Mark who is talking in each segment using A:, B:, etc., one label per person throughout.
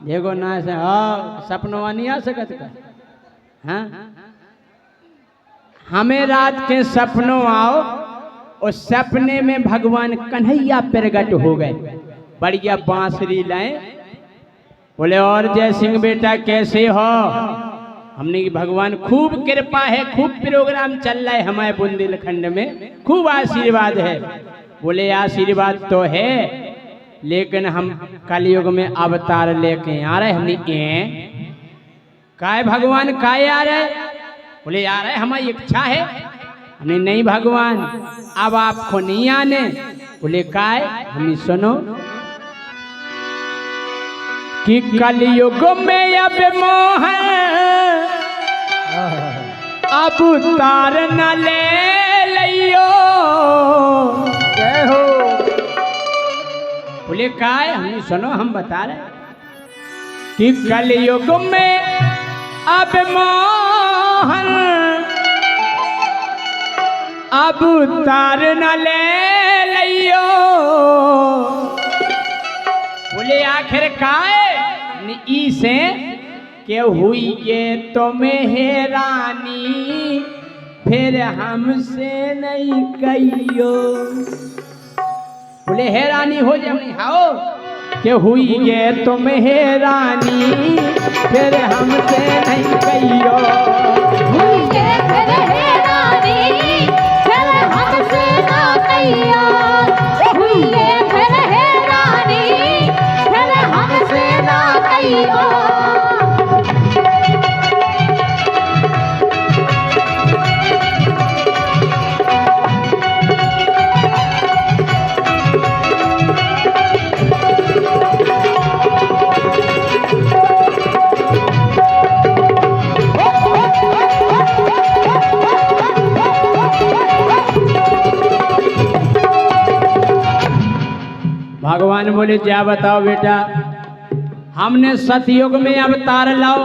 A: देखो ना से सपनवा नहीं आ सकत का। हाँ हमें रात के सपनों आओ और सपने में भगवान कन्हैया प्रगट हो गए, बढ़िया बांसुरी लाए। बोले और जय सिंह बेटा कैसे हो? हमने की भगवान खूब कृपा है, खूब प्रोग्राम चल रहा है हमारे बुंदेलखंड में, खूब आशीर्वाद है। बोले आशीर्वाद तो है लेकिन हम कलयुग में अवतार लेके आ रहे। हमने काय भगवान काय आ रहे? बोले आ रहे हमारी इच्छा है। हमने नहीं भगवान अब आपको नहीं आने। बोले काय? हमने सुनो कि कलयुग में अब मोह अब तार न ले लियो। जय हो। बोले काय? हमने सुनो हम बता रहे कि कलयुग में अब मोहन अब तार न ले लियो। बोले आखिर काय? ई से के हुई ये तुम्हें हैरानी फिर हमसे नहीं कहियो। बोले हैरानी हो जाए हाओ के हुई ये तुम्हें हैरानी फिर हमसे नहीं कहियो।
B: हुई ये फिर हैरानी फिर हमसे ना कहियो। हुई ये फिर हैरानी फिर हमसे ना कहियो।
A: भगवान बोले क्या बताओ बेटा, हमने सतयुग में अवतार लाओ,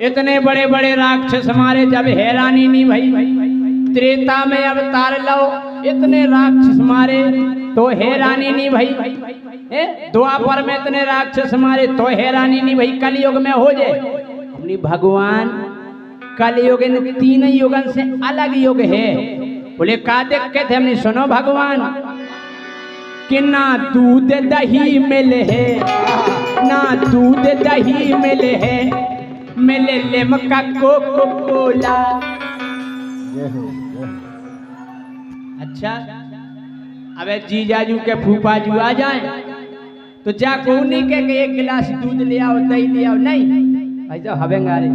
A: इतने बड़े बड़े राक्षस मारे जब हैरानी नहीं भई। त्रेता में अवतार लाओ, इतने राक्षस मारे तो हैरानी नहीं भई। द्वापर में इतने राक्षस मारे तो हैरानी नहीं भई। कलयुग में हो जाए। हमने भगवान कलयुग इन तीन युगन से अलग युग है। बोले का दिक्कत है? हमने सुनो भगवान कि ना दूध दही मिले है, ना दूध दही मिले है, मिले लिमका कोको कोला। अच्छा अबे जीजाजू के फूफाजू आ जाए तो जा कोनी के एक गिलास दूध ले आओ दही ले आओ। नहीं ऐसा हवेंगा रे।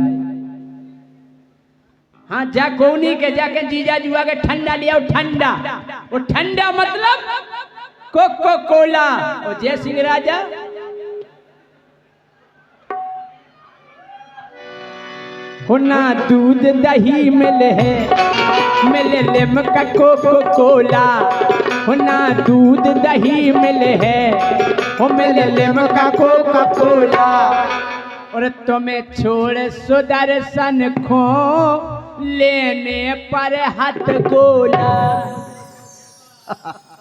A: हाँ जा कोनी के जाके जीजाजू आके ठंडा ले आओ। ठंडा वो ठंडा मतलब कोको कोला। और जय सिंह राजा हो ना दूध दही मिले है, मिले लिमका कोको कोला। हो ना दूध दही मिले है, हो मिले लिमका कोको कोला। और तुम्हें छोड़ सुदर्शन खो लेने पर हाथ गोला।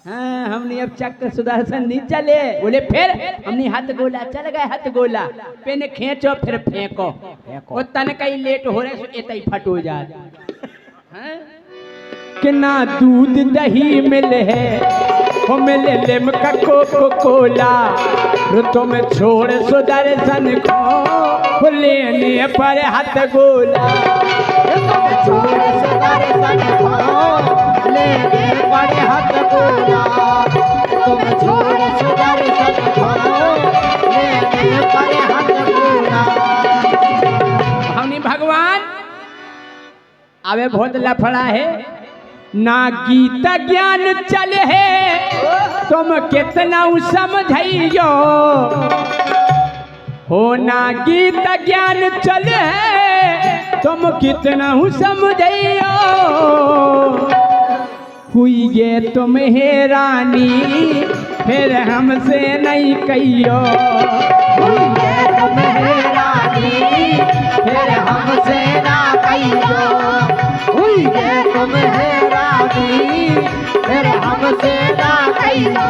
A: हाँ हमने अब चक्र सुदर्शन नहीं चले। बोले फिर हमने हाथ गोला चल गए। हाथ गोला पेन खींचो फिर फेंको। वो तन कहीं लेट हो रहे इतना ही फट हो जाए। कि ना दूध दही मिले है, वो मिले लिमका कोको कोला। तुम छोड़ सुदर्शन को लेने पर हाथ गोला।
B: छोड़ सुदर्शन को लेने पर हाथ गोला। तुम छोड़ सुदर्शन को लेने पर हाथ गोला।
A: हमने भगवान अबे बहुत लफड़ा है ना गीता ज्ञान चले है तुम कितना समझियो। हो ना गीता ज्ञान चले है तुम कितना समझियो। हुई ये तुम हैरानी फिर हमसे नहीं कहियो।
B: हुई ये तुम हैरानी फिर हमसे ना कहियो। हुई ये तुम हैरानी फिर हमसे ना कहियो।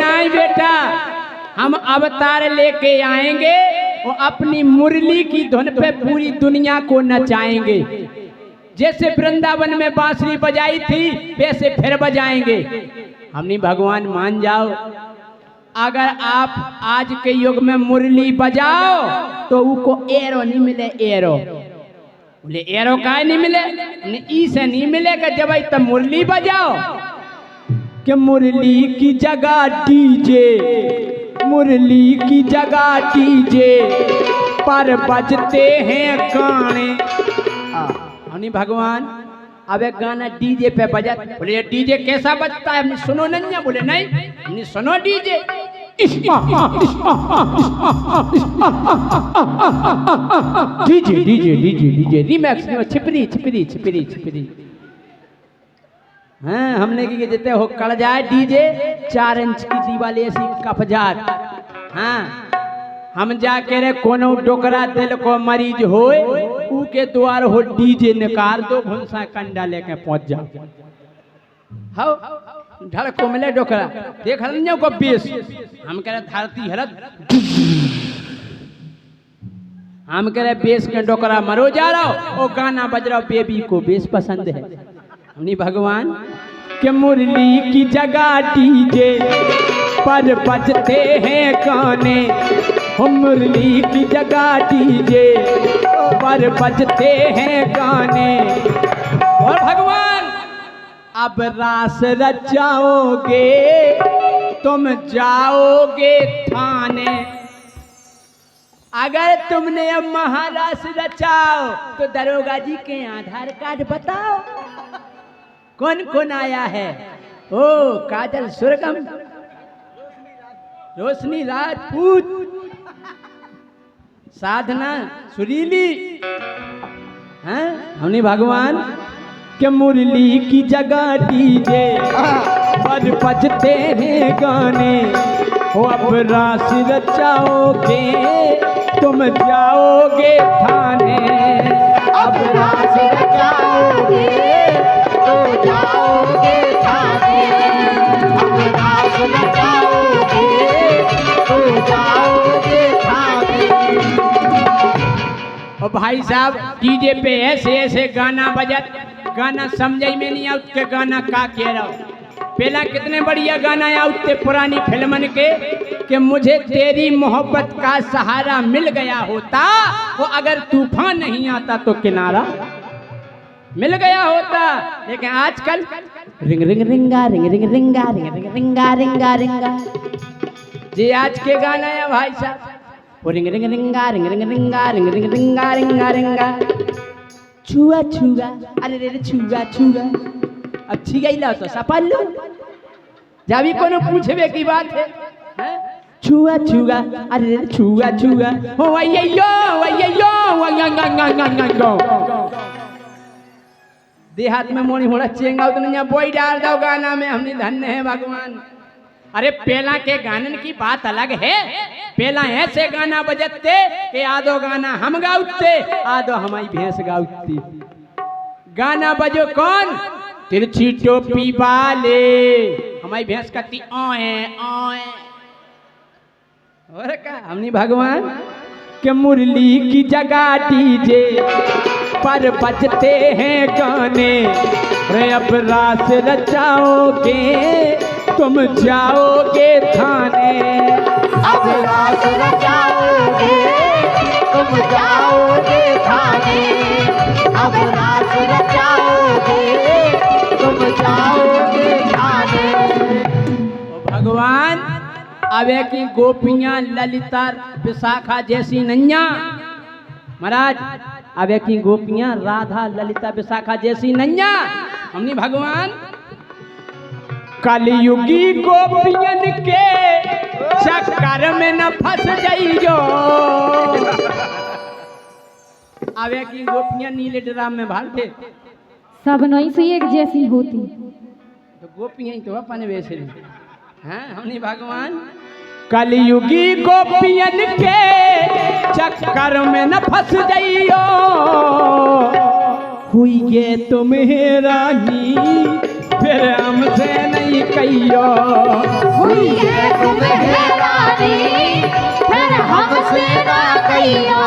A: नहीं बेटा, हम अवतार लेके आएंगे और अपनी मुरली की धुन पे पूरी दुनिया को नचाएंगे। जैसे वृंदावन में बांसुरी बजाई थी वैसे फिर बजाएंगे। हमने भगवान मान जाओ, अगर आप आज के युग में मुरली बजाओ तो उनको एरो नहीं मिले। एरो बोले एरो काहे नहीं मिले? ई से नहीं मिलेगा जब तब मुरली बजाओ। कि मुरली की जगह डीजे, मुरली की जगह डीजे पर बजते हैं गाने। हमने भगवान अब एक गाना डीजे पे बजा। बोले ये डीजे कैसा बजता है? हमने सुनो नहीं है? बोले नहीं, हमने सुनो DJ. DJ DJ DJ DJ remix में छिपरी छिपरी छिपरी छिपरी। हाँ, हमने की देते हो कड़ जाए डीजे 4 इंच की दीवाली ऐसी कपजात। हाँ, हम जाके रे कोनो डोकरा दिल को मरीज होए उके द्वार हो डीजे निकाल दो, भुंसा कंडा लेके पहुंच जाओ। हाउ ढल को मिले डोकरा देख रहे को बेस, हम कह रहे धरती हरत, हम कह रहे बेस के डोकरा मरो जा रहा हो और गाना बज रहा हो, बेबी को बेस पसंद है। हमने भगवान के मुरली की जगह डीजे पर बजते हैं गाने। मुरली की जगह डीजे पर बजते हैं गाने। और भगवान अब रास रचाओगे तुम जाओगे थाने। अगर तुमने अब महारास रचाओ तो दरोगा जी के आधार कार्ड बताओ कौन कौन आया है। ओ काजल सुरगम, रोशनी राजपूत, साधना सुरीली। हैं हमने भगवान के मुरली की जगह डीजे पर बजते हैं गाने। हो अब रास रचाओगे तुम जाओगे थाने।
B: अब रास रचाओगे तो जाओगे थाने। अब रास रचाओगे तो जाओगे थाने।
A: और भाई साहब डीजे पे ऐसे ऐसे गाना बजत, गाना समझ में नहीं आउत के गाना का कह रहा हूँ। पहला कितने बढ़िया गाना आउते पुरानी फिल्मन के कि मुझे तेरी मोहब्बत का सहारा मिल गया होता, वो अगर तूफान नहीं आता तो किनारा मिल गया होता। लेकिन आजकल रिंग रिंग रिंगा रिंग रिंग रिंगा रिंग रिंग रिंगा रिंगा रिंगा जी आज के गाना है भाई साहब। वो रिंग रिंग रिंगा रिंग रिंग रिंगा रिंग रिंग रिंगा रिंगा रिंगा। छुआ छुआ अरे रे छुआ छुआ, अब छी गई ला तो सपन लो जावी कोनो पूछबे की बात है। छुआ छुआ अरे रे छुआ छुआ हो अय्यो अय्यो वंगंगंगंगंगो। देहात में मोनी होड़ा चेंगा तो नहीं बोई डाल दो गाना में। हमने धन्य है भगवान। अरे पहला के गानन की बात अलग है। पहला ऐसे गाना बजते कि आधो गाना हम गाउते आधो हमारी भैंस गाउती। गाना बजो कौन? तिरछी टोपी वाले हमारी भैंस कहती ओए ओए। और का हमने भगवान के मुरली की जगह डीजे पर बजते हैं गाने। रे अब रास रचाओगे तुम जाओगे थाने।
B: अब रास रचाओगे तुम जाओगे थाने। अब रास रचाओगे तुम जाओगे थाने।
A: भगवान अब की गोपियां ललिता विशाखा जैसी नैया महाराज, अब की गोपियां राधा ललिता विशाखा जैसी नैया। हमने भगवान कलयुगी गोपियन के चक्कर में न फंस जाइयो। अब की गोपियां नीले ड्राम में भागते
C: सब नहीं से एक जैसी होती
A: तो गोपियां तो अपन वैसे हैं। हमने भगवान कलयुगी गोपियन के चक्कर में न फंस जाइयो। हुई ये तुम्हें रानी फिर हमसे नहीं कहियो।
B: हुई है तुम हैरानी फिर हमसे ना कहियो।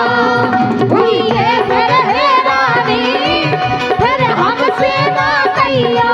B: हुई है फिर हैरानी फिर हमसे ना कहियो।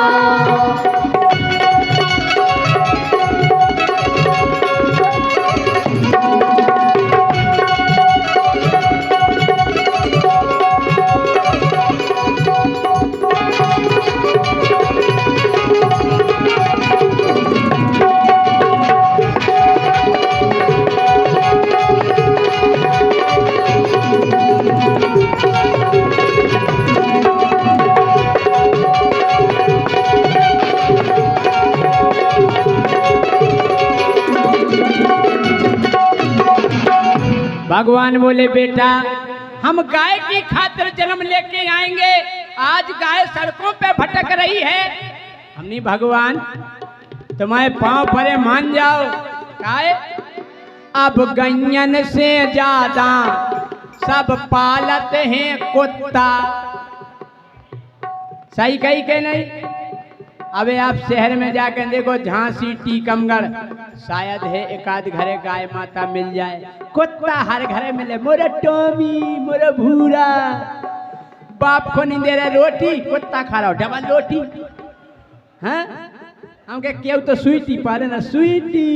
A: भगवान बोले बेटा हम गाय की खातिर जन्म लेके आएंगे, आज गाय सड़कों पे भटक रही है। हमने भगवान तुम्हारे पांव परे मान जाओ। गाय अब गैयन से ज्यादा सब पालत हैं कुत्ता। सही कही के नहीं? अबे आप शहर में जाकर देखो, झांसी टीकमगढ़ शायद है एक आध घरे गाय माता मिल जाए, कुत्ता हर घरे मिले। मोरा टोमी मोरा भूरा, बाप को नहीं दे रहे रोटी, कुत्ता खा रहा हो डबल रोटी। हाँ हम के केव तो स्वीटी पारे ना स्वीटी।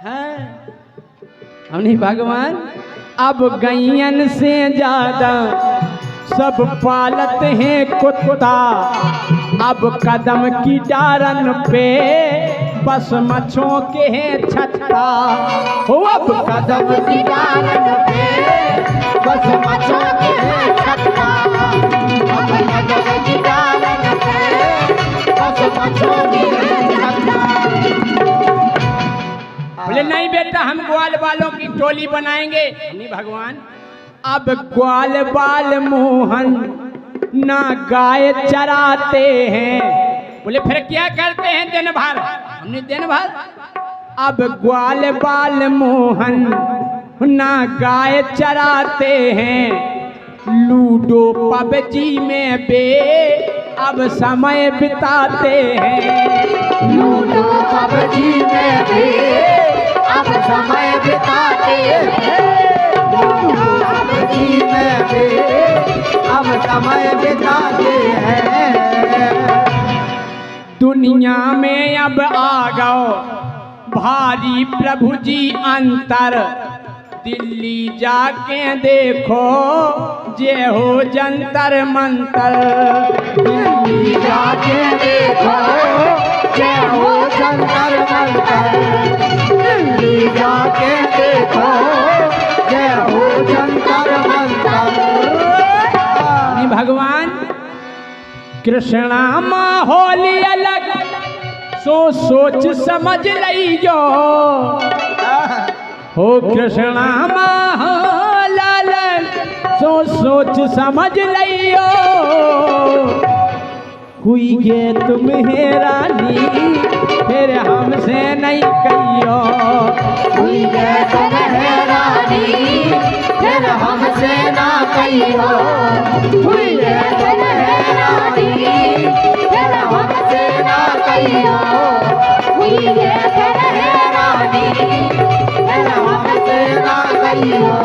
A: हाँ हमने भगवान अब गैयन से ज्यादा सब पालत हैं कुत्ता। अब कदम की डारन पे बस मच्छों के हैं छत्ता। हो अब
B: कदम की डालन पे बस मच्छों के हैं छत्ता। अब कदम की डालन पे बस मच्छों के हैं छत्ता।
A: बोले नहीं बेटा हम ग्वाल वालों की टोली बनाएंगे। नहीं भगवान अब ग्वाल बाल मोहन ना गाय चराते हैं। बोले फिर क्या करते हैं दिन भर? हमने दिन भर अब ग्वाल बाल मोहन ना गाय चराते हैं। लूडो पबजी में बे अब समय बिताते हैं।
B: लूडो पबजी में भी अब समय बिताते हैं। लूडो पबजी में भी अब समय बिताते हैं।
A: दुनिया में अब आ गओ भारी प्रभु जी अंतर। दिल्ली जाके देखो जे हो जंतर मंतर।
B: दिल्ली जाके देखो जे हो जंतर मंतर। दिल्ली जाके देखो जे हो जंतर मंतर।
A: भगवान कृष्णा माहौली अलग सोच समझ लियो। हो कृष्णा माहौल अलग सोच समझ लियो। हुई गे तुम हैरानी फिर हमसे नहीं कहियो।
B: हुई गे तुम हैरानी फिर हमसे ना कहियो। हुई गे तुम हैरानी फिर हमसे ना कहियो। हुई गे तुम हैरानी फिर हमसे ना कहियो।